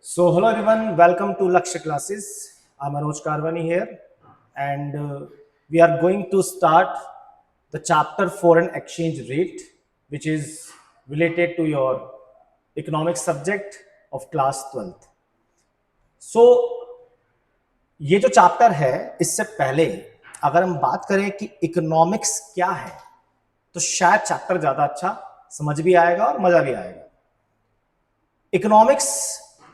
So, hello everyone, welcome to Lakshya classes. I'm Manoj Karwani here, and we are going to start the chapter foreign exchange rate, which is related to your economics subject of class 12th. So, ये जो chapter है, इससे पहले अगर हम बात करें कि इकोनॉमिक्स क्या है, तो शायद चैप्टर ज्यादा अच्छा समझ भी आएगा और मजा भी आएगा। इकोनॉमिक्स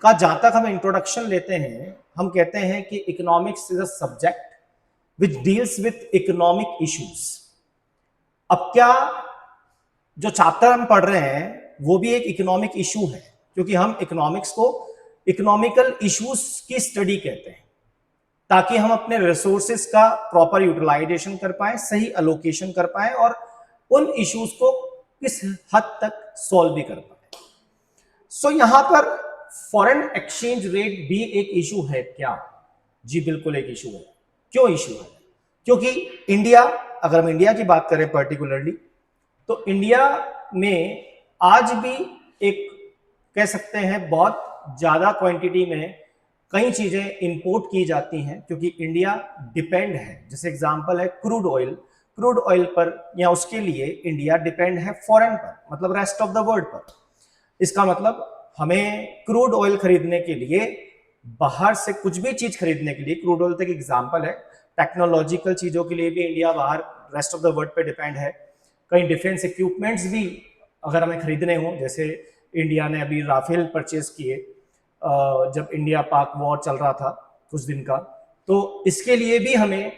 का जहां तक हम इंट्रोडक्शन लेते हैं, हम कहते हैं कि economics is a subject which deals with economic issues. अब क्या जो चैप्टर हम पढ़ रहे हैं वो भी एक इकोनॉमिक इशू है, क्योंकि हम इकोनॉमिक्स को इकोनॉमिकल इश्यूज की स्टडी कहते हैं, ताकि हम अपने रिसोर्सेज का प्रॉपर यूटिलाइजेशन कर पाए, सही अलोकेशन कर पाए और उन इश्यूज को किस हद तक सॉल्व भी कर पाए। सो यहां पर फॉरेन एक्सचेंज रेट भी एक इशू है क्या? जी बिल्कुल एक इशू है। क्यों इशू है? क्योंकि इंडिया, अगर हम इंडिया की बात करें पर्टिकुलरली, तो इंडिया में आज भी एक कह सकते हैं बहुत ज्यादा क्वांटिटी में कई चीजें इंपोर्ट की जाती हैं, क्योंकि इंडिया डिपेंड है। जैसे एग्जांपल है क्रूड ऑयल पर, या उसके लिए इंडिया डिपेंड है फॉरेन पर, मतलब रेस्ट ऑफ द वर्ल्ड पर। इसका मतलब हमें क्रूड ऑयल खरीदने के लिए, बाहर से कुछ भी चीज खरीदने के लिए, क्रूड ऑयल तक एग्जांपल है, टेक्नोलॉजिकल चीजों के लिए भी इंडिया बाहर रेस्ट ऑफ द वर्ल्ड पे डिपेंड है। कई डिफेंस इक्विपमेंट्स भी अगर हमें खरीदने हो, जैसे इंडिया ने अभी राफेल परचेज किए जब इंडिया पाक वॉर चल रहा था कुछ दिन का, तो इसके लिए भी हमें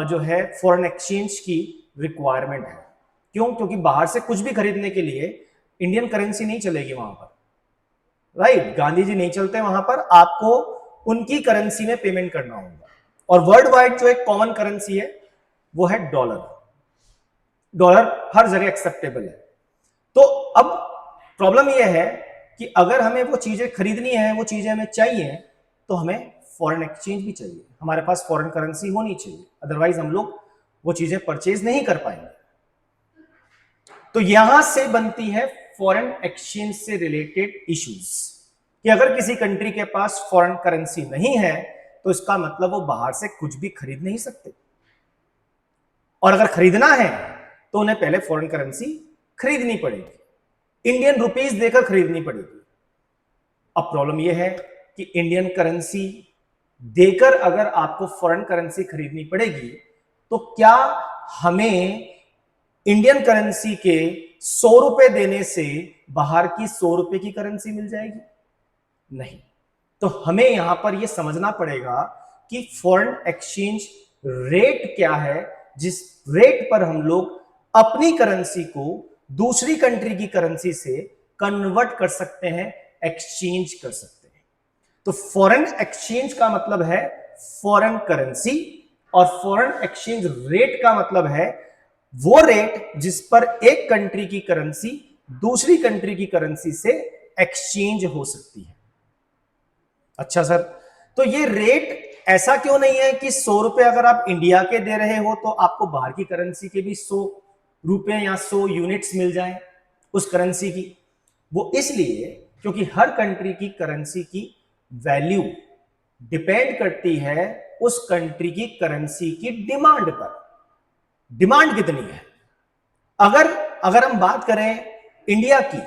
जो है फॉरेन एक्सचेंज की रिक्वायरमेंट है। क्यों? क्योंकि बाहर से कुछ भी खरीदने के लिए इंडियन करेंसी नहीं चलेगी वहां पर, राइट? गांधी जी नहीं चलते वहां पर, आपको उनकी करेंसी में पेमेंट करना होगा। और वर्ल्ड वाइड जो एक कॉमन करेंसी है वो है डॉलर। डॉलर हर जगह एक्सेप्टेबल है। तो अब प्रॉब्लम यह है कि अगर हमें वो चीजें खरीदनी है, वो चीजें हमें चाहिए, तो हमें फॉरेन एक्सचेंज भी चाहिए, हमारे पास फॉरेन करेंसी होनी चाहिए, अदरवाइज हम लोग वो चीजें परचेज नहीं कर पाएंगे। तो यहां से बनती है फॉरेन एक्सचेंज से रिलेटेड इश्यूज, कि अगर किसी कंट्री के पास फॉरेन करेंसी नहीं है तो इसका मतलब वो बाहर से कुछ भी खरीद नहीं सकते, और अगर खरीदना है तो उन्हें पहले फॉरेन करेंसी खरीदनी पड़ेगी, इंडियन रुपीस देकर खरीदनी पड़ेगी। अब प्रॉब्लम यह है कि इंडियन करेंसी देकर अगर आपको फॉरेन करेंसी खरीदनी पड़ेगी, तो क्या हमें इंडियन करेंसी के 100 रुपए देने से बाहर की 100 रुपए की करेंसी मिल जाएगी? नहीं। तो हमें यहां पर यह समझना पड़ेगा कि फॉरेन एक्सचेंज रेट क्या है, जिस रेट पर हम लोग अपनी करेंसी को दूसरी कंट्री की करेंसी से कन्वर्ट कर सकते हैं, एक्सचेंज कर सकते हैं। तो फॉरेन एक्सचेंज का मतलब है फॉरेन करेंसी, और फॉरेन एक्सचेंज रेट का मतलब है वो रेट जिस पर एक कंट्री की करेंसी दूसरी कंट्री की करेंसी से एक्सचेंज हो सकती है। अच्छा सर, तो ये रेट ऐसा क्यों नहीं है कि 100 रुपए अगर आप इंडिया के दे रहे हो तो आपको बाहर की करेंसी के भी 100 रुपए या 100 यूनिट्स मिल जाएं उस करेंसी की? वो इसलिए क्योंकि हर कंट्री की करेंसी की वैल्यू डिपेंड करती है उस कंट्री की करेंसी की डिमांड पर। डिमांड कितनी है? अगर हम बात करें इंडिया की,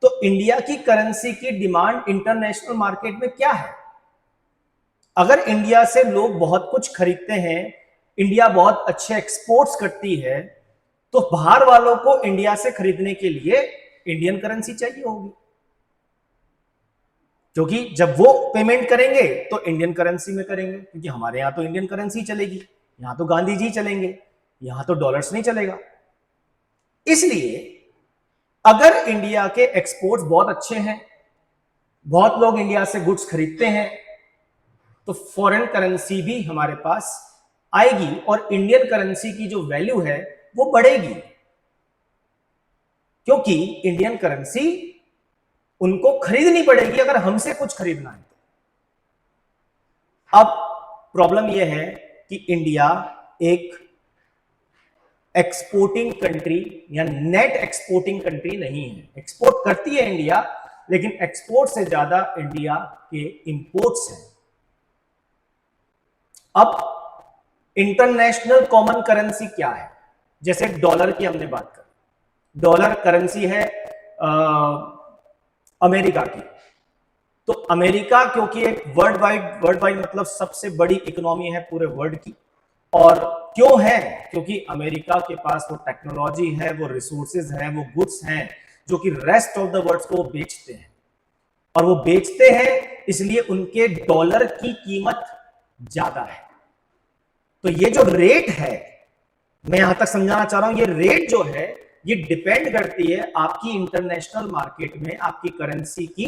तो इंडिया की करेंसी की डिमांड इंटरनेशनल मार्केट में क्या है? अगर इंडिया से लोग बहुत कुछ खरीदते हैं, इंडिया बहुत अच्छे एक्सपोर्ट्स करती है, तो बाहर वालों को इंडिया से खरीदने के लिए इंडियन करेंसी चाहिए होगी, क्योंकि जब वो पेमेंट करेंगे तो इंडियन करेंसी में करेंगे, क्योंकि हमारे यहां तो इंडियन करेंसी चलेगी, यहां तो गांधी जी चलेंगे, यहां तो डॉलर्स नहीं चलेगा। इसलिए अगर इंडिया के एक्सपोर्ट्स बहुत अच्छे हैं, बहुत लोग इंडिया से गुड्स खरीदते हैं, तो फॉरेन करेंसी भी हमारे पास आएगी और इंडियन करेंसी की जो वैल्यू है वो बढ़ेगी, क्योंकि इंडियन करेंसी उनको खरीदनी पड़ेगी अगर हमसे कुछ खरीदना है। अब प्रॉब्लम यह है कि इंडिया एक एक्सपोर्टिंग कंट्री या नेट एक्सपोर्टिंग कंट्री नहीं है। एक्सपोर्ट करती है इंडिया, लेकिन एक्सपोर्ट से ज्यादा इंडिया के इंपोर्ट्स हैं। अब इंटरनेशनल कॉमन करेंसी क्या है? जैसे डॉलर की हमने बात करी, डॉलर करेंसी है अमेरिका की। तो अमेरिका क्योंकि एक वर्ल्ड वाइड मतलब सबसे बड़ी इकोनॉमी है पूरे वर्ल्ड की। और क्यों है? क्योंकि अमेरिका के पास वो टेक्नोलॉजी है, वो रिसोर्सेज हैं, वो गुड्स हैं जो कि रेस्ट ऑफ द वर्ल्ड को वो बेचते हैं। और वो बेचते हैं इसलिए उनके डॉलर की कीमत ज्यादा है। तो ये जो रेट है, मैं यहां तक समझाना चाह रहा हूं, ये रेट जो है ये डिपेंड करती है आपकी इंटरनेशनल मार्केट में आपकी करेंसी की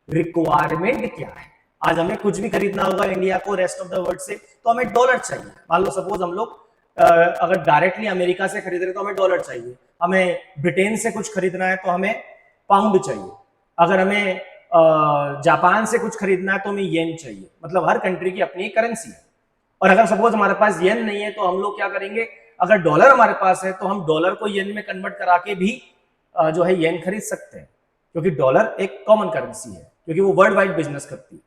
रिक्वायरमेंट क्या है। आज हमें कुछ भी खरीदना होगा इंडिया को रेस्ट ऑफ द वर्ल्ड से, तो हमें डॉलर चाहिए। मान लो सपोज हम लोग अगर डायरेक्टली अमेरिका से खरीद रहे तो हमें डॉलर चाहिए, हमें ब्रिटेन से कुछ खरीदना है तो हमें पाउंड चाहिए, अगर हमें जापान से कुछ खरीदना है तो हमें येन चाहिए। मतलब हर कंट्री की अपनी करेंसी है। और अगर सपोज हमारे पास येन नहीं है तो हम लोग क्या करेंगे, अगर डॉलर हमारे पास है तो हम डॉलर को येन में कन्वर्ट करा के भी जो है येन खरीद सकते हैं, क्योंकि डॉलर एक कॉमन करेंसी है, क्योंकि वो वर्ल्ड वाइड बिजनेस करती है।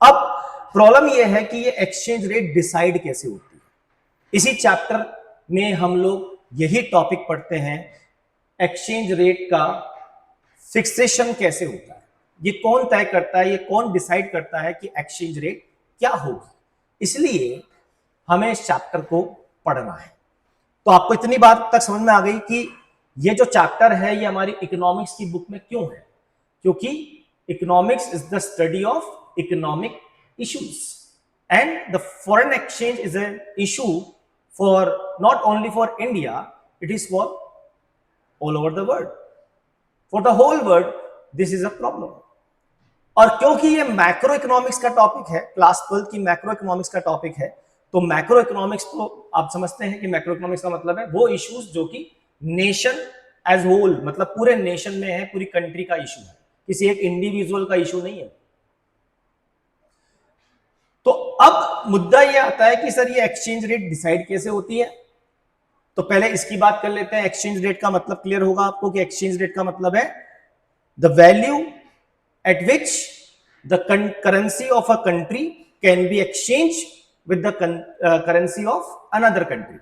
अब प्रॉब्लम यह है कि ये एक्सचेंज रेट डिसाइड कैसे होती है। इसी चैप्टर में हम लोग यही टॉपिक पढ़ते हैं, एक्सचेंज रेट का फिक्सेशन कैसे होता है, ये कौन तय करता है, ये कौन डिसाइड करता है कि एक्सचेंज रेट क्या होगी। इसलिए हमें इस चैप्टर को पढ़ना है। तो आपको इतनी बात तक समझ में आ गई कि ये जो चैप्टर है ये हमारी इकोनॉमिक्स की बुक में क्यों है, क्योंकि economics is the study of economic issues and the foreign exchange is an issue for not only for India, it is for all over the world, for the whole world this is a problem. और क्योंकि ये macro economics का topic है, class 12 की macro economics का topic है, तो macro economics को आप समझते हैं कि मैक्रो इकोनॉमिक्स का मतलब है वो इश्यूज जो कि नेशन एज होल, मतलब पूरे नेशन में है, पूरी कंट्री का इशू है, किसी एक इंडिविजुअल का इशू नहीं है। तो अब मुद्दा यह आता है कि सर ये एक्सचेंज रेट डिसाइड कैसे होती है। तो पहले इसकी बात कर लेते हैं। एक्सचेंज रेट का मतलब क्लियर होगा आपको कि एक्सचेंज रेट का मतलब है the value at which the currency of a country can be exchanged with the currency of another country.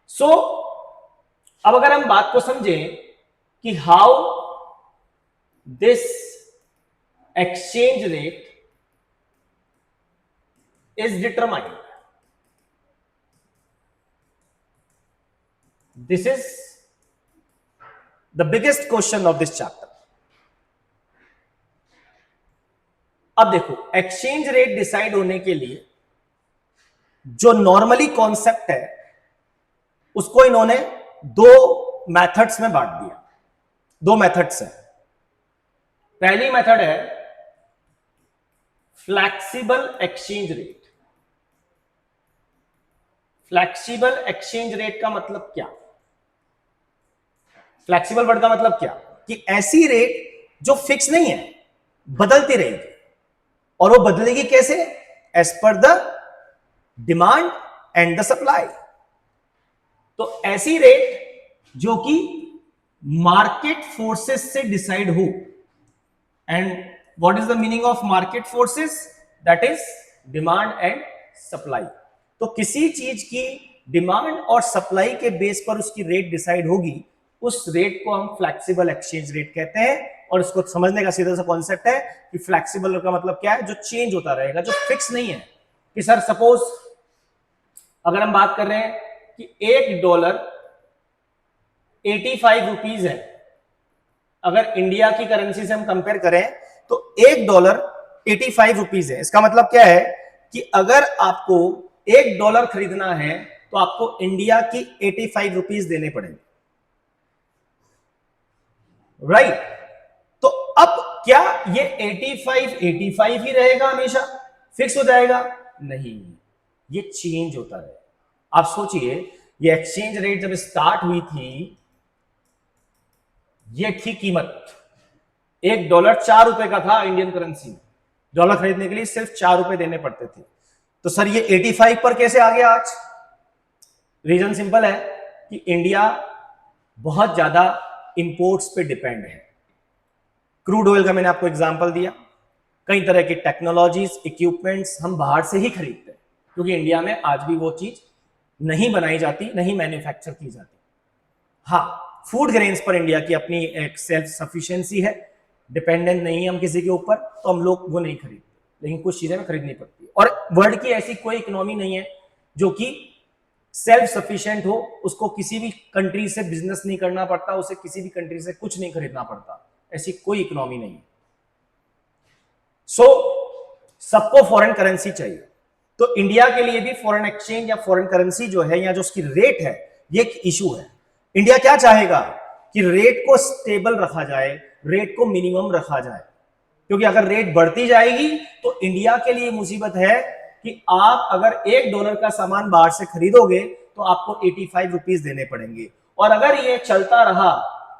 So अब अगर हम बात को समझें कि how this exchange rate is determined, this is the biggest question of this chapter. अब देखो, exchange rate decide होने के लिए जो नॉर्मली कॉन्सेप्ट है उसको इन्होंने दो मेथड्स में बांट दिया। दो मेथड्स हैं। पहली मेथड है flexible exchange rate. Flexible exchange rate का मतलब क्या? फ्लैक्सिबल वर्ड का मतलब क्या कि ऐसी रेट जो फिक्स नहीं है, बदलती रहेगी। और वो बदलेगी कैसे? As per the demand and the supply. तो ऐसी रेट जो कि मार्केट फोर्सेस से डिसाइड हो। And what is the meaning of market forces? That is demand and supply. तो किसी चीज की डिमांड और सप्लाई के बेस पर उसकी रेट डिसाइड होगी, उस रेट को हम फ्लैक्सिबल एक्सचेंज रेट कहते हैं। और इसको समझने का सीधा सा कॉन्सेप्ट है कि फ्लैक्सिबल का मतलब क्या है, जो चेंज होता रहेगा, जो फिक्स नहीं है। कि सर सपोज अगर हम बात कर रहे हैं कि $1 ₹85 है, अगर इंडिया की करेंसी से हम कंपेयर करें तो $1 ₹85 है। इसका मतलब क्या है कि अगर आपको $1 खरीदना है तो आपको इंडिया की ₹85 देने पड़ेंगे, राइट? तो अब क्या ये 85 ही रहेगा, हमेशा फिक्स हो जाएगा? नहीं, ये चेंज होता है। आप सोचिए, ये एक्सचेंज रेट जब स्टार्ट हुई थी, ये थी कीमत $1 ₹4 का था इंडियन करेंसी। डॉलर खरीदने के लिए सिर्फ ₹4 देने पड़ते थे। तो सर ये 85 पर कैसे आ गया आज? रीजन सिंपल है कि इंडिया बहुत ज्यादा इंपोर्ट्स पे डिपेंड है। क्रूड ऑयल का मैंने आपको एग्जांपल दिया। कई तरह की टेक्नोलॉजीज, इक्विपमेंट्स हम बाहर से ही खरीदते हैं, क्योंकि इंडिया में आज भी वो चीज नहीं बनाई जाती, नहीं मैन्युफैक्चर की जाती। हाँ, फूड ग्रेन्स पर इंडिया की अपनी एक सेल्फ सफिशिएंसी है, डिपेंडेंट नहीं है हम किसी के ऊपर, तो हम लोग वो नहीं खरीदते, लेकिन कुछ चीजें हमें खरीदनी पड़ती है। और वर्ल्ड की ऐसी कोई इकोनॉमी नहीं है जो कि सेल्फ सफिशिएंट हो, उसको किसी भी कंट्री से बिजनेस नहीं करना पड़ता, उसे किसी भी कंट्री से कुछ नहीं खरीदना पड़ता, ऐसी कोई इकोनॉमी नहीं है। सो सबको फॉरेन करेंसी चाहिए, तो इंडिया के लिए भी फॉरेन एक्सचेंज या फॉरेन करेंसी जो है या जो उसकी रेट है, ये एक इशू है। इंडिया क्या चाहेगा कि रेट को स्टेबल रखा जाए, रेट को मिनिमम रखा जाए, क्योंकि अगर रेट बढ़ती जाएगी तो इंडिया के लिए मुसीबत है कि आप अगर $1 का सामान बाहर से खरीदोगे तो आपको 85 रुपीज देने पड़ेंगे। और अगर ये चलता रहा,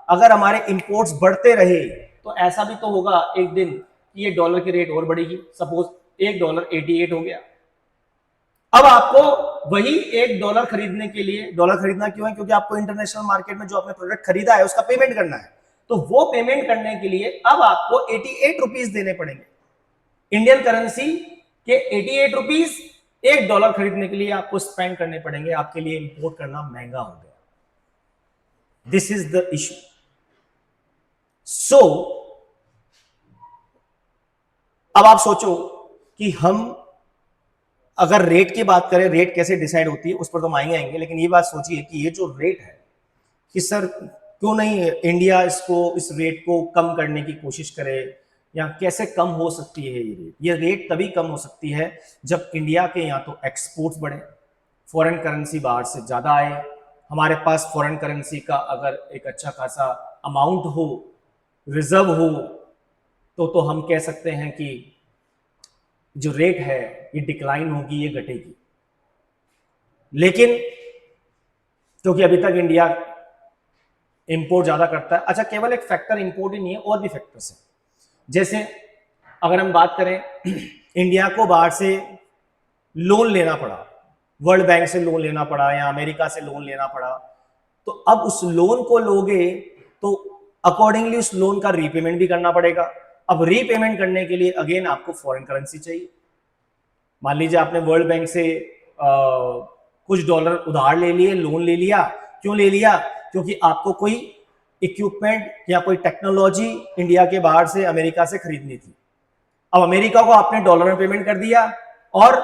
अगर हमारे इंपोर्ट्स बढ़ते रहे, तो ऐसा भी तो होगा एक दिन कि ये डॉलर की रेट और बढ़ेगी। सपोज $1 88 हो गया, अब आपको वही $1 खरीदने के लिए, डॉलर खरीदना क्यों है, क्योंकि आपको इंटरनेशनल मार्केट में जो आपने प्रोडक्ट खरीदा है उसका पेमेंट करना है, तो वो पेमेंट करने के लिए अब आपको 88 रुपीज देने पड़ेंगे। इंडियन करेंसी के 88 रुपीज $1 खरीदने के लिए आपको स्पेंड करने पड़ेंगे, आपके लिए इंपोर्ट करना महंगा हो गया। This is the issue. So अब आप सोचो कि हम अगर रेट की बात करें, रेट कैसे डिसाइड होती है उस पर तो हम आएंगे, लेकिन ये बात सोचिए कि ये जो रेट है कि सर क्यों नहीं इंडिया इस रेट को कम करने की कोशिश करे, या कैसे कम हो सकती है ये रेट। ये रेट तभी कम हो सकती है जब इंडिया के यहाँ तो एक्सपोर्ट्स बढ़े, फॉरेन करेंसी बाहर से ज्यादा आए, हमारे पास फॉरेन करेंसी का अगर एक अच्छा खासा अमाउंट हो, रिजर्व हो, तो हम कह सकते हैं कि जो रेट है ये डिक्लाइन होगी, ये घटेगी। लेकिन क्योंकि अभी तक इंडिया इंपोर्ट ज्यादा करता है, अच्छा केवल एक फैक्टर इंपोर्ट ही नहीं है, और भी फैक्टर्स हैं। जैसे अगर हम बात करें, इंडिया को बाहर से लोन लेना पड़ा, वर्ल्ड बैंक से लोन लेना पड़ा या अमेरिका से लोन लेना पड़ा, तो अब उस लोन को लोगे तो अकॉर्डिंगली उस लोन का रीपेमेंट भी करना पड़ेगा। अब रीपेमेंट करने के लिए अगेन आपको फॉरेन करेंसी चाहिए। मान लीजिए आपने वर्ल्ड बैंक से कुछ डॉलर उधार ले लिए, लोन ले लिया, क्यों ले लिया, क्योंकि आपको कोई इक्विपमेंट या कोई टेक्नोलॉजी इंडिया के बाहर से, अमेरिका से खरीदनी थी। अब अमेरिका को आपने डॉलर में पेमेंट कर दिया, और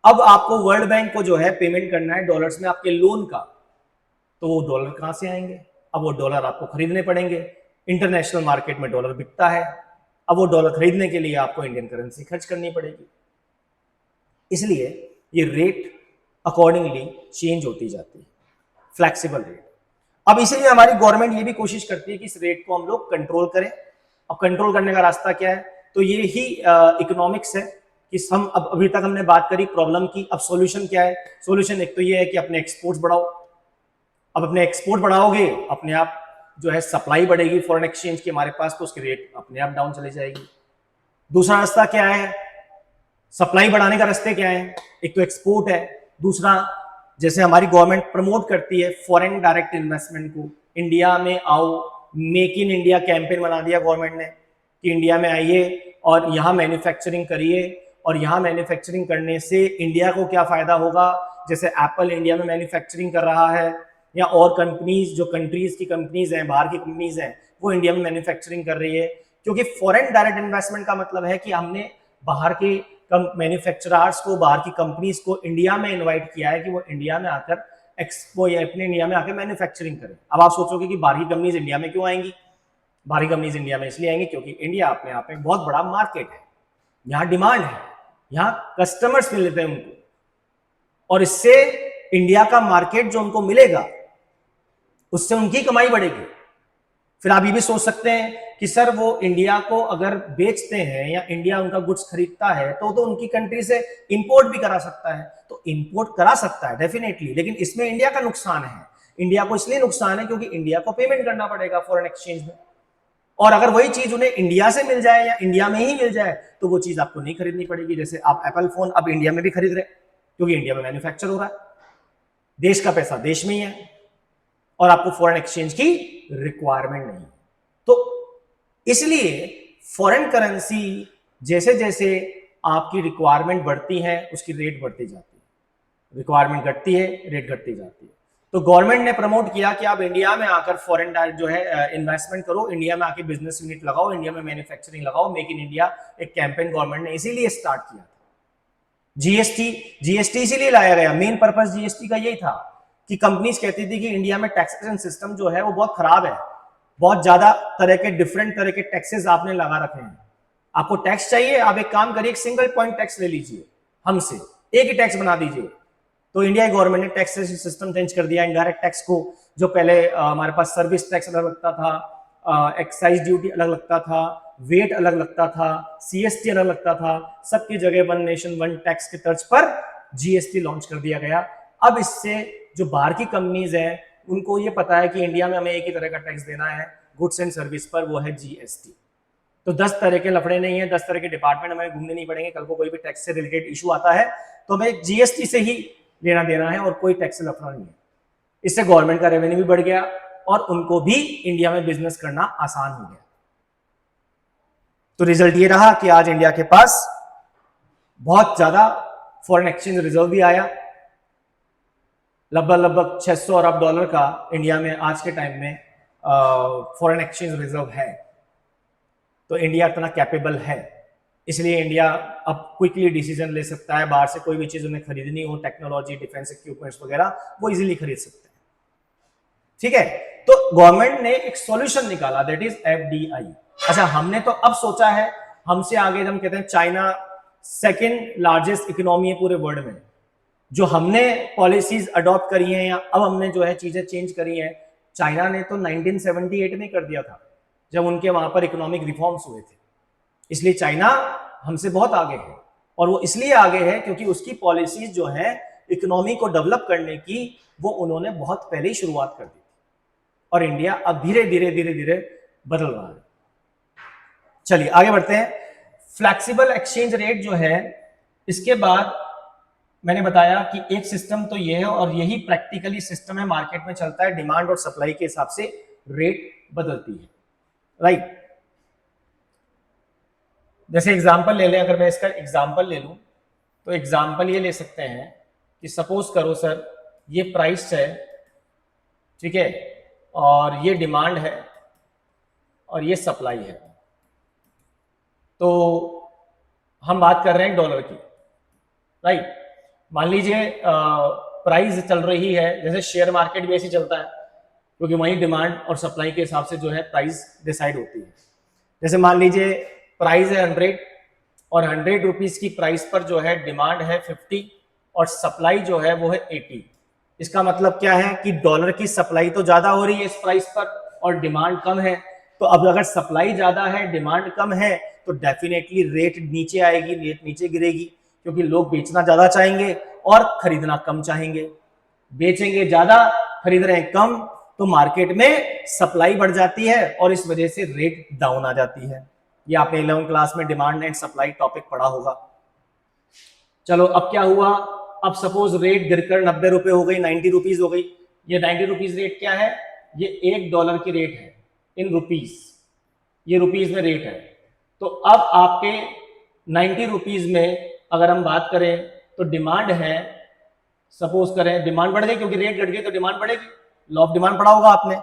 अब आपको वर्ल्ड बैंक को जो है पेमेंट करना है डॉलर्स में आपके लोन का, तो वो डॉलर कहां से आएंगे, अब वो डॉलर आपको खरीदने पड़ेंगे। इंटरनेशनल मार्केट में डॉलर बिकता है, अब वो डॉलर खरीदने के लिए आपको इंडियन करेंसी खर्च करनी पड़ेगी। इसलिए ये रेट अकॉर्डिंगली चेंज होती जाती है, फ्लेक्सिबल रेट। अब इसीलिए हमारी गवर्नमेंट ये भी कोशिश करती है कि इस रेट को हम लोग कंट्रोल करें। अब कंट्रोल करने का रास्ता क्या है, तो ये ही इकोनॉमिक्स है कि हम अब अभी तक हमने बात करी प्रॉब्लम की, अब सॉल्यूशन क्या है। सॉल्यूशन एक तो ये है कि अपने एक्सपोर्ट्स बढ़ाओ। अब अपने एक्सपोर्ट बढ़ाओगे, अपने आप जो है सप्लाई बढ़ेगी फॉरेन एक्सचेंज की हमारे पास, तो उसकी रेट अपने आप डाउन चली जाएगी। दूसरा रास्ता क्या है, सप्लाई बढ़ाने का रास्ते क्या है, एक तो एक्सपोर्ट है, दूसरा जैसे हमारी गवर्नमेंट प्रमोट करती है फॉरेन डायरेक्ट इन्वेस्टमेंट को, इंडिया में आओ, मेक इन इंडिया कैंपेन बना दिया गवर्नमेंट ने कि इंडिया में आइए और यहाँ मैन्युफैक्चरिंग करिए, और यहाँ मैन्युफैक्चरिंग करने से इंडिया को क्या फायदा होगा। जैसे एप्पल इंडिया में मैन्युफैक्चरिंग कर रहा है, या और कंपनीज जो कंट्रीज की कंपनीज हैं, बाहर की कंपनीज हैं, वो इंडिया में मैन्युफैक्चरिंग कर रही है। क्योंकि फॉरेन डायरेक्ट इन्वेस्टमेंट का मतलब है कि हमने बाहर के मैन्युफैक्चरर्स को, बाहर की कंपनीज को इंडिया में इनवाइट किया है कि वो इंडिया में आकर एक्सपो या अपने इंडिया में आकर मैन्युफैक्चरिंग करें। अब आप सोचोगे कि बाहरी कंपनीज इंडिया में क्यों आएंगी, बाहरी कंपनीज इंडिया में इसलिए आएंगी क्योंकि इंडिया अपने आप में बहुत बड़ा मार्केट है, यहाँ डिमांड है, यहाँ कस्टमर्स मिलते हैं उनको, और इससे इंडिया का मार्केट जो उनको मिलेगा उससे उनकी कमाई बढ़ेगी। फिर आप ये भी सोच सकते हैं कि सर वो इंडिया को अगर बेचते हैं या इंडिया उनका गुड्स खरीदता है तो उनकी कंट्री से इंपोर्ट भी करा सकता है। तो इंपोर्ट करा सकता है डेफिनेटली, लेकिन इसमें इंडिया का नुकसान है। इंडिया को इसलिए नुकसान है क्योंकि इंडिया को पेमेंट करना पड़ेगा फॉरेन एक्सचेंज में, और अगर वही चीज उन्हें इंडिया से मिल जाए या इंडिया में ही मिल जाए तो वो चीज आपको नहीं खरीदनी पड़ेगी। जैसे आप एप्पल फोन अब इंडिया में भी खरीद रहे क्योंकि इंडिया में मैन्युफैक्चर हो रहा है, देश का पैसा देश में ही है, और आपको फॉरेन एक्सचेंज की रिक्वायरमेंट नहीं है। तो इसलिए फॉरेन करेंसी जैसे जैसे आपकी रिक्वायरमेंट बढ़ती है उसकी रेट बढ़ती जाती है, रिक्वायरमेंट घटती है रेट घटती जाती है। तो गवर्नमेंट ने प्रमोट किया कि आप इंडिया में आकर फॉरेन डायरेक्ट जो है इन्वेस्टमेंट करो, इंडिया में आके बिजनेस यूनिट लगाओ, इंडिया में मैन्युफैक्चरिंग लगाओ, मेक इन इंडिया एक कैंपेन गवर्नमेंट ने इसीलिए स्टार्ट किया था। जीएसटी इसीलिए लाया गया, मेन पर्पस जीएसटी का यही था कि कंपनीज कहती थी कि इंडिया में टैक्सेशन सिस्टम जो है वो बहुत खराब है, बहुत ज्यादा तरह के डिफरेंट तरह के टैक्सेस आपने लगा रखे हैं। आपको टैक्स चाहिए, आप एक काम करिए, एक सिंगल पॉइंट टैक्स ले लीजिए हमसे, एक ही टैक्स बना दीजिए। तो इंडिया गवर्नमेंट ने टैक्सेशन सिस्टम चेंज कर दिया। इनडायरेक्ट टैक्स को, जो पहले हमारे पास सर्विस टैक्स अलग लगता था, एक्साइज ड्यूटी अलग लगता था, वेट अलग लगता था, सीएसटी अलग लगता था, सबकी जगह वन नेशन वन टैक्स के तर्ज पर जीएसटी लॉन्च कर दिया गया। अब इससे जो बाहर की कंपनीज हैं उनको ये पता है कि इंडिया में हमें एक ही तरह का टैक्स देना है गुड्स एंड सर्विस पर, वो है जीएसटी। तो 10 तरह के लफड़े नहीं है, 10 तरह के डिपार्टमेंट हमें घूमने नहीं पड़ेंगे। कल को कोई भी टैक्स से रिलेटेड इशू आता है तो हमें जीएसटी से ही लेना देना है और कोई टैक्स से लफड़ा नहीं है। इससे गवर्नमेंट का रेवेन्यू भी बढ़ गया और उनको भी इंडिया में बिजनेस करना आसान हो गया। तो रिजल्ट ये रहा कि आज इंडिया के पास बहुत ज्यादा फॉरेन एक्सचेंज रिजर्व भी आया, लगभग 600 अरब डॉलर का इंडिया में आज के टाइम में फॉरेन एक्सचेंज रिजर्व है। तो इंडिया इतना कैपेबल है, इसलिए इंडिया अब क्विकली डिसीजन ले सकता है, बाहर से कोई भी चीज उन्हें खरीदनी हो, टेक्नोलॉजी, डिफेंस इक्विपमेंट्स वगैरह, वो इजीली खरीद सकते हैं। ठीक है, तो गवर्नमेंट ने एक सॉल्यूशन निकाला, दैट इज एफडीआई। अच्छा, हमने तो अब सोचा है, हमसे आगे हम कहते हैं चाइना सेकेंड लार्जेस्ट इकोनॉमी है पूरे वर्ल्ड में, जो हमने पॉलिसीज अडॉप्ट करी हैं या अब हमने जो है चीजें चेंज करी हैं। चाइना ने तो 1978 में कर दिया था जब उनके वहां पर इकोनॉमिक रिफॉर्म्स हुए थे, इसलिए चाइना हमसे बहुत आगे है। और वो इसलिए आगे है क्योंकि उसकी पॉलिसीज जो है इकोनॉमी को डेवलप करने की, वो उन्होंने बहुत पहले ही शुरुआत कर दी थी और इंडिया अब धीरे धीरे धीरे धीरे बदल रहा है। चलिए आगे बढ़ते हैं। फ्लैक्सिबल एक्सचेंज रेट जो है, इसके बाद मैंने बताया कि एक सिस्टम तो ये है और यही प्रैक्टिकली सिस्टम है, मार्केट में चलता है, डिमांड और सप्लाई के हिसाब से रेट बदलती है, राइट। जैसे एग्जांपल ले लें, अगर मैं इसका एग्जांपल ले लूं तो एग्जांपल ये ले सकते हैं कि सपोज करो सर ये प्राइस है, ठीक है, और ये डिमांड है और ये सप्लाई है। तो हम बात कर रहे हैं डॉलर की, राइट। मान लीजिए प्राइस चल रही है, जैसे शेयर मार्केट भी ऐसे चलता है, क्योंकि वहीं डिमांड और सप्लाई के हिसाब से जो है प्राइस डिसाइड होती है। जैसे मान लीजिए प्राइस है 100 और 100 रुपीज की प्राइस पर जो है डिमांड है 50 और सप्लाई जो है वो है 80। इसका मतलब क्या है कि डॉलर की सप्लाई तो ज्यादा हो रही है इस प्राइस पर और डिमांड कम है। तो अब अगर सप्लाई ज्यादा है डिमांड कम है तो डेफिनेटली रेट नीचे आएगी, रेट नीचे गिरेगी, क्योंकि लोग बेचना ज्यादा चाहेंगे और खरीदना कम चाहेंगे। बेचेंगे ज्यादा, खरीद रहे हैं कम, तो मार्केट में सप्लाई बढ़ जाती है और इस वजह से रेट डाउन आ जाती है। ये आपने 11वीं क्लास में डिमांड एंड सप्लाई टॉपिक पढ़ा होगा। चलो अब क्या हुआ, अब सपोज रेट गिरकर 90 रुपए हो गई, 90 रुपीज हो गई। ये 90 रुपीज रेट क्या है, ये $1 की रेट है इन रुपीज, ये रुपीज में रेट है। तो अब आपके 90 रुपीज में अगर हम बात करें तो डिमांड है, सपोज करें डिमांड बढ़ गई क्योंकि रेट घट गई तो डिमांड बढ़ेगी। लॉ ऑफ डिमांड पढ़ा होगा आपने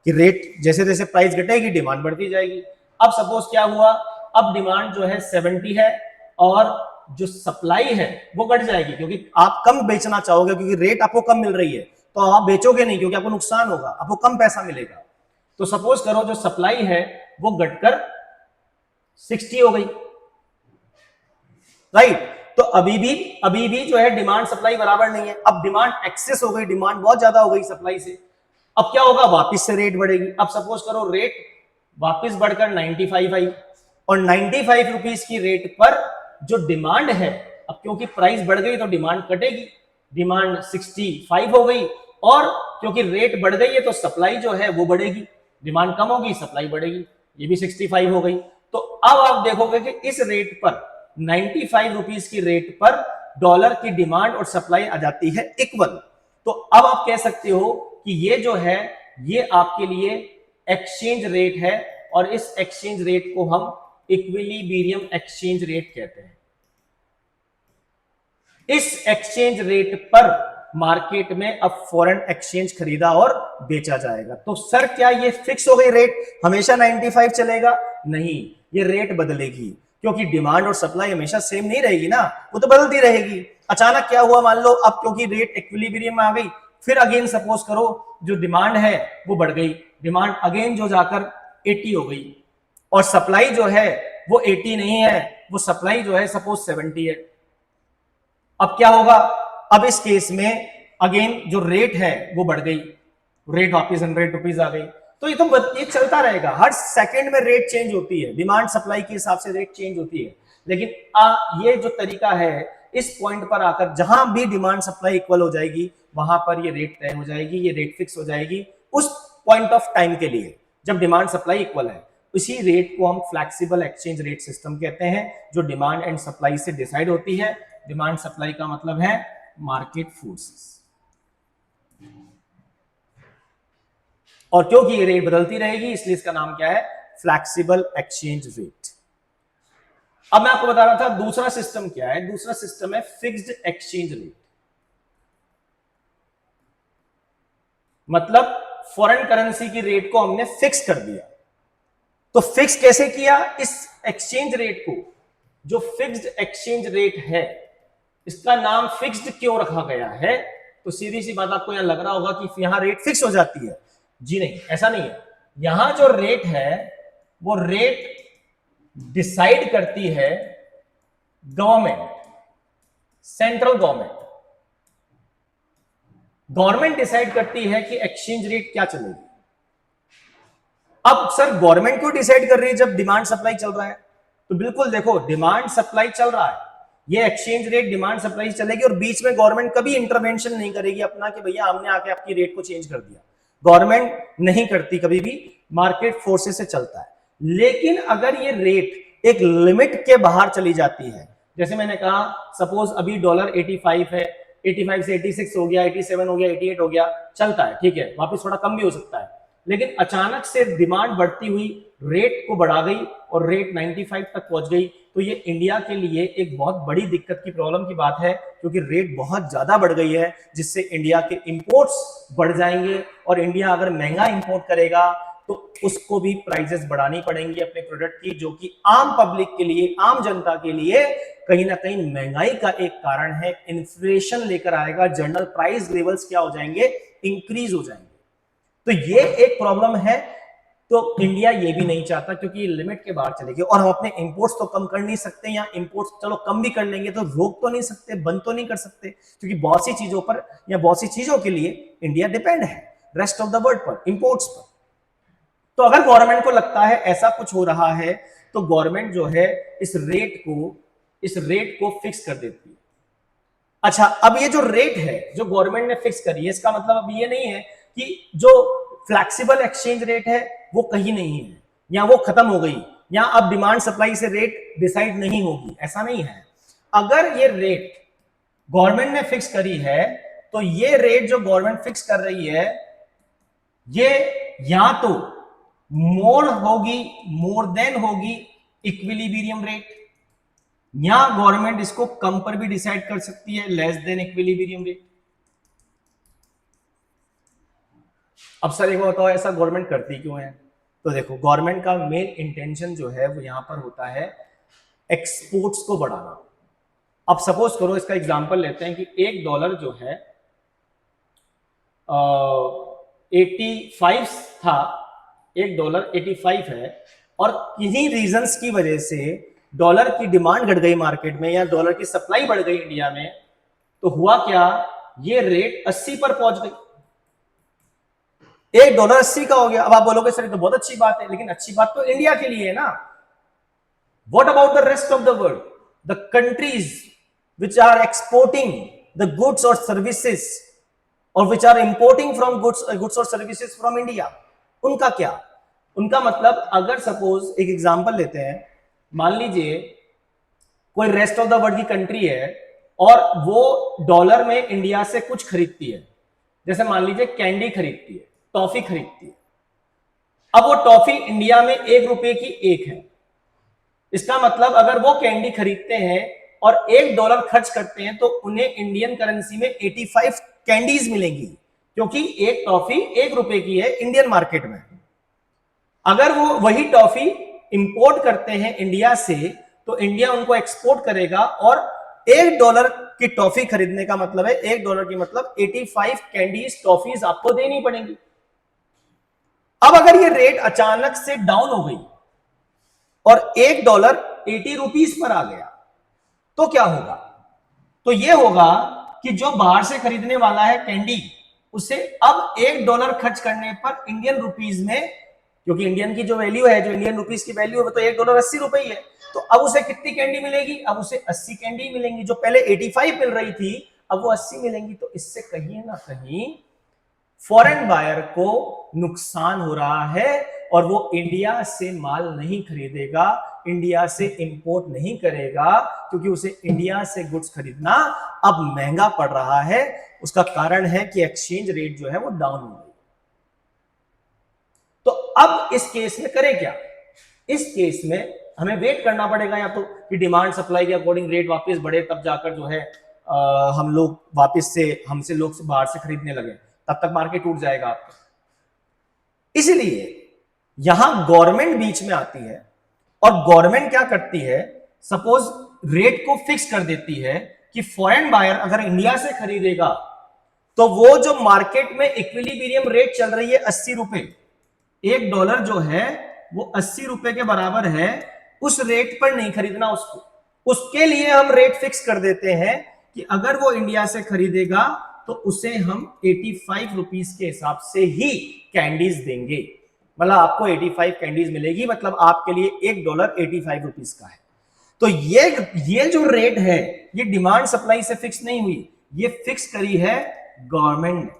कि रेट जैसे जैसे प्राइस घटेगी डिमांड बढ़ती जाएगी। अब सपोज क्या हुआ, अब डिमांड जो है 70 है और जो सप्लाई है वो घट जाएगी, क्योंकि आप कम बेचना चाहोगे, क्योंकि रेट आपको कम मिल रही है तो आप बेचोगे नहीं, क्योंकि आपको नुकसान होगा, आपको कम पैसा मिलेगा। तो सपोज करो जो सप्लाई है वो घटकर 60 हो गई, राइट। तो अभी भी जो है डिमांड सप्लाई बराबर नहीं है। अब डिमांड एक्सेस हो गई, डिमांड बहुत ज्यादा हो गई सप्लाई से। अब क्या होगा, वापस से रेट बढ़ेगी। अब सपोज करो रेट वापस बढ़कर 95 आई और 95 रुपीज की रेट पर जो डिमांड है, अब क्योंकि प्राइस बढ़ गई तो डिमांड कटेगी, डिमांड 65 हो गई और क्योंकि रेट बढ़ गई है तो सप्लाई जो है वो बढ़ेगी, डिमांड कम होगी सप्लाई बढ़ेगी, ये भी 65 हो गई। तो अब आप देखोगे कि इस रेट पर 95 रुपीज की रेट पर डॉलर की डिमांड और सप्लाई आ जाती है इक्वल। तो अब आप कह सकते हो कि ये जो है ये आपके लिए एक्सचेंज रेट है और इस एक्सचेंज रेट को हम इक्विलिब्रियम एक्सचेंज रेट कहते हैं। इस एक्सचेंज रेट पर मार्केट में अब फॉरेन एक्सचेंज खरीदा और बेचा जाएगा। तो सर क्या ये फिक्स हो गई रेट, हमेशा 95 चलेगा? नहीं, ये रेट बदलेगी, क्योंकि डिमांड और सप्लाई हमेशा सेम नहीं रहेगी ना, वो तो बदलती रहेगी। अचानक क्या हुआ, मान लो अब क्योंकि रेट इक्विलिब्रियम में आ गई, फिर अगेन सपोज करो जो डिमांड है वो बढ़ गई, डिमांड अगेन जो जाकर 80 हो गई, और सप्लाई जो है वो 80 नहीं है, वो सप्लाई जो है सपोज 70 है। अब क्या होगा, अब इस केस में अगेन जो रेट है वो बढ़ गई, रेट वापिस 100 रुपीज आ गई। तो ये चलता रहेगा, हर सेकंड में रेट चेंज होती है, डिमांड सप्लाई के हिसाब से रेट चेंज होती है। लेकिन ये जो तरीका है, इस पॉइंट पर आकर जहां भी डिमांड सप्लाई इक्वल हो जाएगी वहां पर ये रेट तय हो जाएगी, ये रेट फिक्स हो जाएगी उस पॉइंट ऑफ टाइम के लिए जब डिमांड सप्लाई इक्वल है। इसी रेट को हम फ्लैक्सिबल एक्सचेंज रेट सिस्टम कहते हैं, जो डिमांड एंड सप्लाई से डिसाइड होती है। डिमांड सप्लाई का मतलब है मार्केट फोर्सेस, और क्योंकि ये रेट बदलती रहेगी इसलिए इसका नाम क्या है, फ्लैक्सिबल एक्सचेंज रेट। अब मैं आपको बता रहा था दूसरा सिस्टम क्या है, दूसरा सिस्टम है फिक्स्ड एक्सचेंज रेट। मतलब फॉरेन करेंसी की रेट को हमने फिक्स कर दिया। तो फिक्स कैसे किया, इस एक्सचेंज रेट को, जो फिक्स्ड एक्सचेंज रेट है, इसका नाम फिक्स्ड क्यों रखा गया है? तो सीधी सी बात, आपको यहां लग रहा होगा कि यहां रेट फिक्स हो जाती है। जी नहीं, ऐसा नहीं है। यहां जो रेट है वो रेट डिसाइड करती है government, central government. Government decide करती है कि एक्सचेंज रेट क्या चलेगी। अब सर गवर्नमेंट क्यों डिसाइड कर रही है जब डिमांड सप्लाई चल रहा है? तो बिल्कुल देखो, डिमांड सप्लाई चल रहा है, ये एक्सचेंज रेट डिमांड सप्लाई चलेगी, और बीच में गवर्नमेंट कभी इंटरवेंशन नहीं करेगी अपना कि भैया हमने आके आपकी रेट को चेंज कर दिया। गवर्नमेंट नहीं करती कभी भी, मार्केट फोर्सेस से चलता है। लेकिन अगर ये रेट एक लिमिट के बाहर चली जाती है, जैसे मैंने कहा सपोज अभी डॉलर 85 है, 85 से 86 हो गया, 87 हो गया, 88 हो गया, चलता है, ठीक है, वापस थोड़ा कम भी हो सकता है। लेकिन अचानक से डिमांड बढ़ती हुई रेट को बढ़ा गई और रेट 95 तक पहुंच गई, तो ये इंडिया के लिए एक बहुत बड़ी दिक्कत की, प्रॉब्लम की बात है, क्योंकि रेट बहुत ज्यादा बढ़ गई है, जिससे इंडिया के इंपोर्ट्स बढ़ जाएंगे, और इंडिया अगर महंगा इंपोर्ट करेगा तो उसको भी प्राइसेस बढ़ानी पड़ेंगी अपने प्रोडक्ट की, जो कि आम पब्लिक के लिए, आम जनता के लिए कहीं ना कहीं महंगाई का एक कारण है। इन्फ्लेशन लेकर आएगा, जनरल प्राइस लेवल्स क्या हो जाएंगे, इंक्रीज हो जाएंगे। तो ये एक प्रॉब्लम है। तो इंडिया ये भी नहीं चाहता, क्योंकि लिमिट के बाहर चलेगी, और हम अपने इंपोर्ट्स तो कम कर नहीं सकते, या इंपोर्ट्स चलो कम भी कर लेंगे तो रोक तो नहीं सकते, बंद तो नहीं कर सकते, क्योंकि बहुत सी चीजों पर या बहुत सी चीजों के लिए इंडिया डिपेंड है रेस्ट ऑफ द वर्ल्ड पर, इंपोर्ट्स पर। तो अगर गवर्नमेंट को लगता है ऐसा कुछ हो रहा है, तो गवर्नमेंट जो है इस रेट को फिक्स कर देती है। अच्छा, अब ये जो रेट है जो गवर्नमेंट ने फिक्स करी है, इसका मतलब अब ये नहीं है कि जो फ्लैक्सिबल एक्सचेंज रेट है वो कहीं नहीं है, या वो खत्म हो गई, या अब डिमांड सप्लाई से रेट डिसाइड नहीं होगी, ऐसा नहीं है। अगर ये रेट गवर्नमेंट ने फिक्स करी है, तो ये रेट जो गवर्नमेंट फिक्स कर रही है, ये या तो मोर देन होगी इक्विलिब्रियम रेट, या गवर्नमेंट इसको कम पर भी डिसाइड कर सकती है, लेस देन इक्विलिब्रियम रेट। अब सर एक बात बताओ, ऐसा गवर्नमेंट करती क्यों है? तो देखो, गवर्नमेंट का मेन इंटेंशन जो है वो यहां पर होता है एक्सपोर्ट्स को बढ़ाना। अब सपोज करो, इसका एग्जांपल लेते हैं कि $1 जो है 85 था, $1 85 है, और किन्हीं रीजंस की वजह से डॉलर की डिमांड घट गई मार्केट में, या डॉलर की सप्लाई बढ़ गई इंडिया में, तो हुआ क्या, ये रेट 80 पर पहुंच गई, $1 का हो गया। अब आप बोलोगे सर ये तो बहुत अच्छी बात है, लेकिन अच्छी बात तो इंडिया के लिए है ना। What about the rest of the world, the countries which are exporting the goods और सर्विसेज, और which are importing from goods और सर्विसेज फ्रॉम इंडिया, उनका क्या? उनका मतलब, अगर सपोज एक एग्जांपल लेते हैं, मान लीजिए कोई रेस्ट ऑफ द वर्ल्ड की कंट्री है और वो डॉलर में इंडिया से कुछ खरीदती है, जैसे मान लीजिए कैंडी खरीदती है, टॉफी खरीदती है, अब वो टॉफी इंडिया में 1 रुपए की एक है। इसका मतलब अगर वो कैंडी खरीदते हैं और $1 खर्च करते हैं तो उन्हें इंडियन करेंसी में 85 कैंडीज मिलेंगी, क्योंकि एक टॉफी 1 रुपए की है इंडियन मार्केट में। अगर वो वही टॉफी इंपोर्ट करते हैं इंडिया से तो इंडिया उनको एक्सपोर्ट करेगा, और $1 की टॉफी खरीदने का मतलब है $1 की मतलब 85 कैंडीज टॉफीज आपको देनी पड़ेंगी। अब अगर ये रेट अचानक से डाउन हो गई और $1 ₹80 पर आ गया तो क्या होगा? तो यह होगा कि जो बाहर से खरीदने वाला है कैंडी, उसे अब $1 खर्च करने पर इंडियन रुपीज में, क्योंकि इंडियन की जो वैल्यू है, जो इंडियन रुपीज की वैल्यू है, तो $1 ₹80 ही है, तो अब उसे कितनी कैंडी मिलेगी? अब उसे 80 कैंडी मिलेंगी। जो पहले 85 मिल रही थी अब वो 80 मिलेंगी। तो इससे कहीं ना कहीं फॉरेन बायर को नुकसान हो रहा है और वो इंडिया से माल नहीं खरीदेगा, इंडिया से इंपोर्ट नहीं करेगा, क्योंकि उसे इंडिया से गुड्स खरीदना अब महंगा पड़ रहा है। उसका कारण है कि एक्सचेंज रेट जो है वो डाउन हो गई। तो अब इस केस में करें क्या? इस केस में हमें वेट करना पड़ेगा, या तो कि डिमांड सप्लाई के अकॉर्डिंग रेट वापस बढ़े, तब जाकर जो है हम लोग वापस से हमसे लोग से बाहर से खरीदने लगे, तब तक मार्केट टूट जाएगा आपका। इसलिए यहां गवर्नमेंट बीच में आती है और गवर्नमेंट क्या करती है, सपोज रेट को फिक्स कर देती है कि फॉरेन बायर अगर इंडिया से खरीदेगा तो वो जो मार्केट में इक्विलिब्रियम रेट चल रही है ₹80, $1 जो है वो ₹80 के बराबर है, उस रेट पर नहीं खरीदना उसको। उसके लिए हम रेट फिक्स कर देते हैं कि अगर वो इंडिया से खरीदेगा तो उसे हम 85 रुपीस के हिसाब से ही कैंडीज देंगे। मतलब आपको 85 कैंडीज मिलेगी, मतलब आपके लिए $1 85 रुपीस का है। तो ये जो रेट है ये डिमांड सप्लाई से फिक्स नहीं हुई, ये फिक्स करी है गवर्नमेंट ने।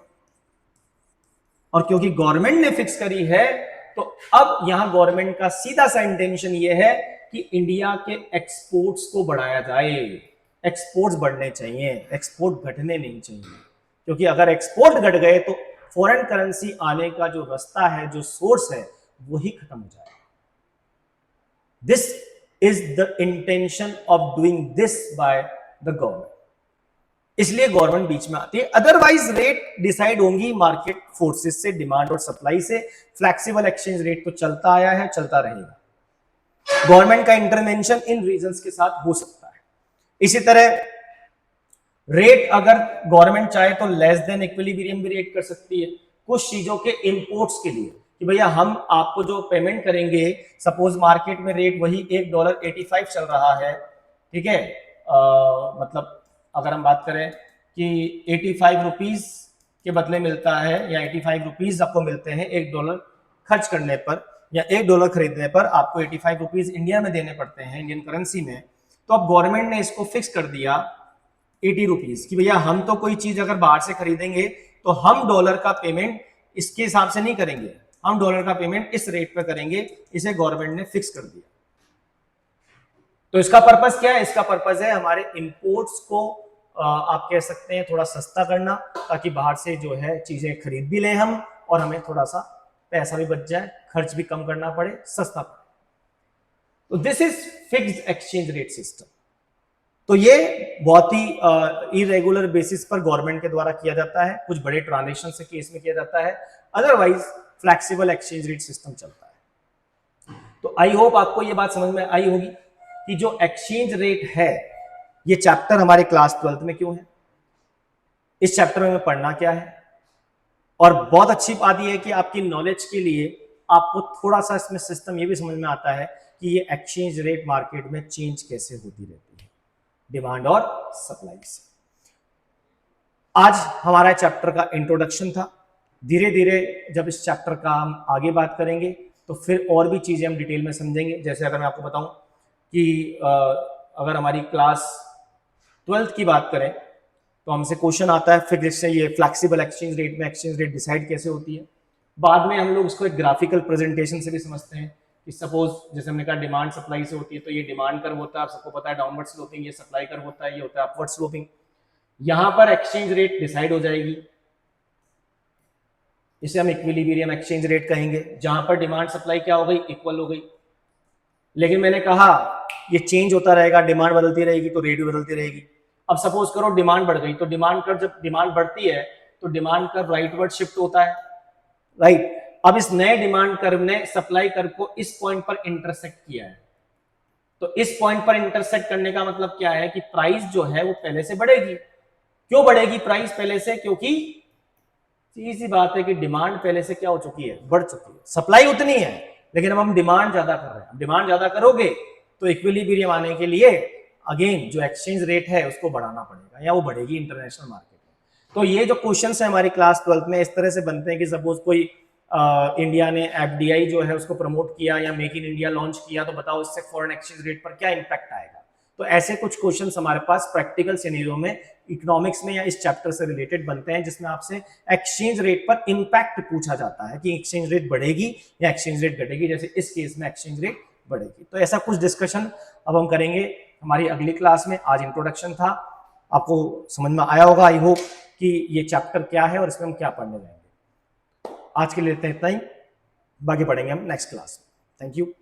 और क्योंकि गवर्नमेंट ने फिक्स करी है तो अब यहां गवर्नमेंट का सीधा सा इंटेंशन ये है कि इंडिया के एक्सपोर्ट्स को बढ़ाया जाए। एक्सपोर्ट्स बढ़ने चाहिए, एक्सपोर्ट घटने नहीं चाहिए, क्योंकि अगर एक्सपोर्ट घट गए तो फॉरेन करेंसी आने का जो रास्ता है, जो सोर्स है, वही खत्म हो जाएगा। This is the intention of doing this by the government. इसलिए गवर्नमेंट बीच में आती है, अदरवाइज रेट डिसाइड होंगी मार्केट फोर्सेस से, डिमांड और सप्लाई से। फ्लेक्सिबल एक्सचेंज रेट तो चलता आया है, चलता रहेगा। गवर्नमेंट का इंटरवेंशन इन रीजंस के साथ हो सकता है। इसी तरह रेट अगर गवर्नमेंट चाहे तो लेस देन इक्विलिब्रियम भी रेट कर सकती है कुछ चीजों के इंपोर्ट्स के लिए, कि भैया हम आपको जो पेमेंट करेंगे, सपोज मार्केट में रेट वही $1 85 चल रहा है, ठीक है, मतलब अगर हम बात करें कि 85 रुपीज के बदले मिलता है, या 85 रुपीज आपको मिलते हैं $1 खर्च करने पर, या $1 खरीदने पर आपको 85 रुपीज इंडिया में देने पड़ते हैं, इंडियन करेंसी में। तो अब गवर्नमेंट ने इसको फिक्स कर दिया 80 रुपीज कि भैया हम तो कोई चीज अगर बाहर से खरीदेंगे तो हम डॉलर का पेमेंट इसके हिसाब से नहीं करेंगे, हम डॉलर का पेमेंट इस रेट पे करेंगे। इसे गवर्नमेंट ने फिक्स कर दिया। तो इसका पर्पस क्या है? इसका पर्पस है हमारे इंपोर्ट्स को आप कह सकते हैं थोड़ा सस्ता करना, ताकि बाहर से जो है चीजें खरीद भी लें हम, और हमें थोड़ा सा पैसा भी बच जाए, खर्च भी कम करना पड़े, सस्ता पड़े। तो this is fixed exchange rate system. तो ये बहुत ही इरेगुलर बेसिस पर गवर्नमेंट के द्वारा किया जाता है, कुछ बड़े ट्रांजेक्शन से केस में किया जाता है, otherwise flexible exchange rate system चलता है। तो आई होप आपको ये बात समझ में आई होगी कि जो एक्सचेंज रेट है, ये चैप्टर हमारे क्लास 12th में क्यों है, इस चैप्टर में पढ़ना क्या है। और बहुत अच्छी बात यह है कि आपकी नॉलेज के लिए आपको थोड़ा सा इसमें सिस्टम ये भी समझ में आता है कि ये एक्सचेंज रेट मार्केट में चेंज कैसे होती रहती है, डिमांड और सप्लाई से। आज हमारा चैप्टर का इंट्रोडक्शन था। धीरे धीरे जब इस चैप्टर का हम आगे बात करेंगे तो फिर और भी चीजें हम डिटेल में समझेंगे। जैसे अगर मैं आपको बताऊं कि अगर हमारी क्लास 12th की बात करें तो हमसे क्वेश्चन आता है फिर से ये फ्लेक्सिबल एक्सचेंज रेट में एक्सचेंज रेट डिसाइड कैसे होती है। बाद में हम लोग इसको एक ग्राफिकल प्रेजेंटेशन से भी समझते हैं कि सपोज जैसे हमने कहा डिमांड सप्लाई से होती है, तो ये डिमांड कर्व होता है, आप सबको पता है डाउनवर्ड स्लोपिंग, ये सप्लाई कर्व होता है, ये होता है अपवर्ड स्लोपिंग। यहां पर एक्सचेंज रेट डिसाइड हो जाएगी। इसे हम इक्विलिब्रियम एक्सचेंज रेट कहेंगे, जहां पर डिमांड सप्लाई क्या हो गई, इक्वल हो गई। लेकिन मैंने कहा ये चेंज होता रहेगा, डिमांड बदलती रहेगी तो रेट भी बदलती रहेगी। अब सपोज करो डिमांड बढ़ गई, तो डिमांड कर्व, जब डिमांड बढ़ती है तो डिमांड कर्व राइटवर्ड शिफ्ट होता है, राइट। अब इस नए डिमांड कर्व ने सप्लाई कर्व को इस पॉइंट पर इंटरसेक्ट किया है, तो इस पॉइंट पर इंटरसेक्ट करने का मतलब क्या है कि प्राइस जो है वो पहले से बढ़ेगी। क्यों बढ़ेगी प्राइस पहले से? क्योंकि सीधी सी बात है कि डिमांड पहले से क्या हो चुकी है, बढ़ चुकी है। सप्लाई उतनी है लेकिन अब हम डिमांड ज्यादा कर रहे हैं। डिमांड ज्यादा करोगे तो इक्विलिब्रियम आने के लिए अगेन जो एक्सचेंज रेट है उसको बढ़ाना पड़ेगा, या वो बढ़ेगी इंटरनेशनल मार्केट में। तो ये जो क्वेश्चन है हमारी क्लास 12th में इस तरह से बनते हैं कि सपोज कोई इंडिया ने एफडीआई जो है उसको प्रमोट किया या मेक इन इंडिया लॉन्च किया, तो बताओ इससे फॉरेन एक्सचेंज रेट पर क्या इंपैक्ट आएगा। तो ऐसे कुछ क्वेश्चंस हमारे पास प्रैक्टिकल सिनेरियो में इकोनॉमिक्स में या इस चैप्टर से रिलेटेड बनते हैं, जिसमें आपसे एक्सचेंज रेट पर इंपैक्ट पूछा जाता है कि एक्सचेंज रेट बढ़ेगी या एक्सचेंज रेट घटेगी। जैसे इस केस में एक्सचेंज रेट बढ़ेगी। तो ऐसा कुछ डिस्कशन अब हम करेंगे हमारी अगली क्लास में। आज इंट्रोडक्शन था, आपको समझ में आया होगा आई होप कि ये चैप्टर क्या है और इसमें हम क्या पढ़ने जाएंगे। आज के लिए इतना ही, बाकी पढ़ेंगे हम नेक्स्ट क्लास में। Thank you.